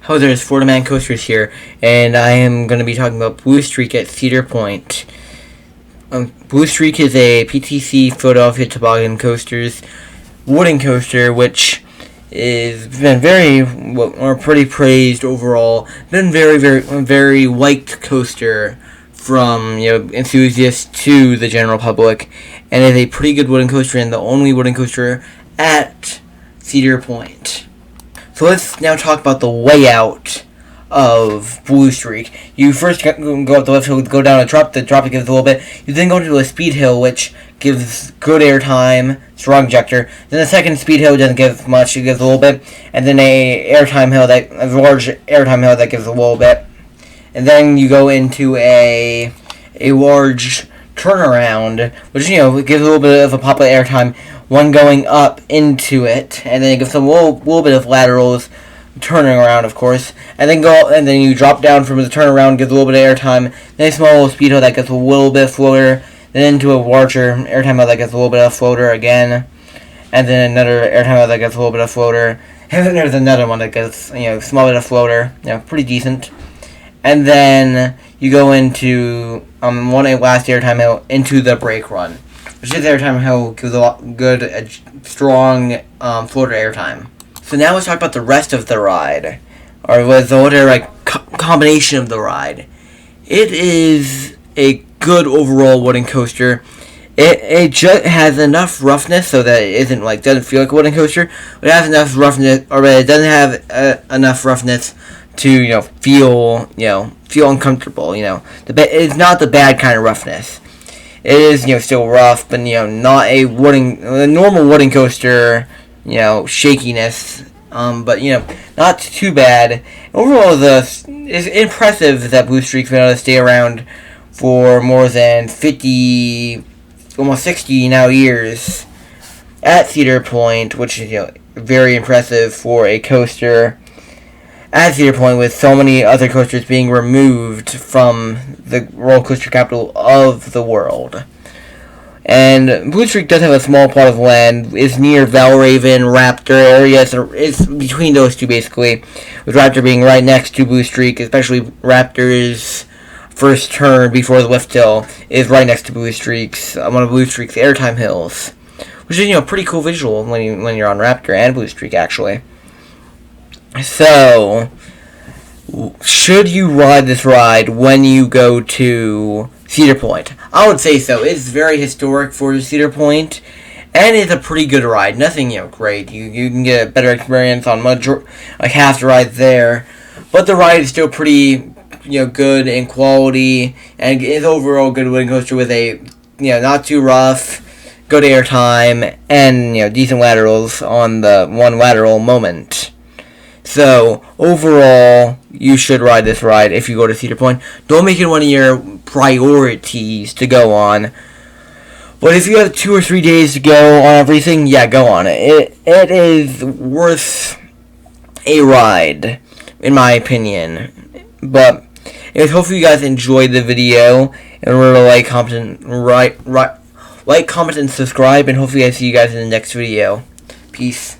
Hello there, it's Florida Man Coasters here, and I am going to be talking about Blue Streak at Cedar Point. Blue Streak is a PTC Philadelphia Toboggan Coasters wooden coaster, which has been pretty praised overall. Been very liked coaster from enthusiasts to the general public, and is a pretty good wooden coaster and the only wooden coaster at Cedar Point. So let's now talk about the layout of Blue Streak. You first go up the left hill, go down a drop. The drop gives a little bit. You then go into a speed hill, which gives good airtime, strong ejector. Then the second speed hill doesn't give much; it gives a little bit. And then a large airtime hill that gives a little bit. And then you go into a large turnaround, which gives a little bit of a pop of airtime. One going up into it, and then it gives a little bit of laterals, turning around, of course, and then you drop down from the turnaround, gives a little bit of airtime. Then a small little speed hill that gets a little bit of floater, then into a larger airtime hill that gets a little bit of floater again, and then another airtime hill that gets a little bit of floater, and then there's another one that gets small bit of floater, pretty decent. And then you go into one last airtime hill into the brake run. Which is airtime hill gives a lot good, strong floater airtime. So now let's talk about the rest of the ride, or the combination of the ride. It is a good overall wooden coaster. It just has enough roughness so that it doesn't feel like a wooden coaster. But it has enough roughness, or it doesn't have enough roughness to feel uncomfortable. It's not the bad kind of roughness. It is, still rough, but, not a normal wooden coaster, shakiness, but, not too bad. Overall, it's impressive that Blue Streak's been able to stay around for more than 50, almost 60 now years at Cedar Point, which is, very impressive for a coaster at Cedar Point, with so many other coasters being removed from the roller coaster capital of the world. And Blue Streak does have a small plot of land. It's near Valraven, Raptor area. It's between those two, basically, with Raptor being right next to Blue Streak, especially Raptor's first turn before the lift hill is right next to Blue Streak's, one of Blue Streak's airtime hills, which is, pretty cool visual when you're on Raptor and Blue Streak, actually. So, should you ride this ride when you go to Cedar Point? I would say so. It's very historic for Cedar Point, and it's a pretty good ride. Nothing, great. You can get a better experience on half the ride there, but the ride is still pretty, good in quality, and it's overall good wooden coaster with a, not too rough, good airtime, and, decent laterals on the one lateral moment. So, overall, you should ride this ride if you go to Cedar Point. Don't make it one of your priorities to go on. But if you have 2 or 3 days to go on everything, yeah, go on it. It is worth a ride, in my opinion. But, hopefully you guys enjoyed the video. And remember to like, comment, and subscribe. And hopefully I see you guys in the next video. Peace.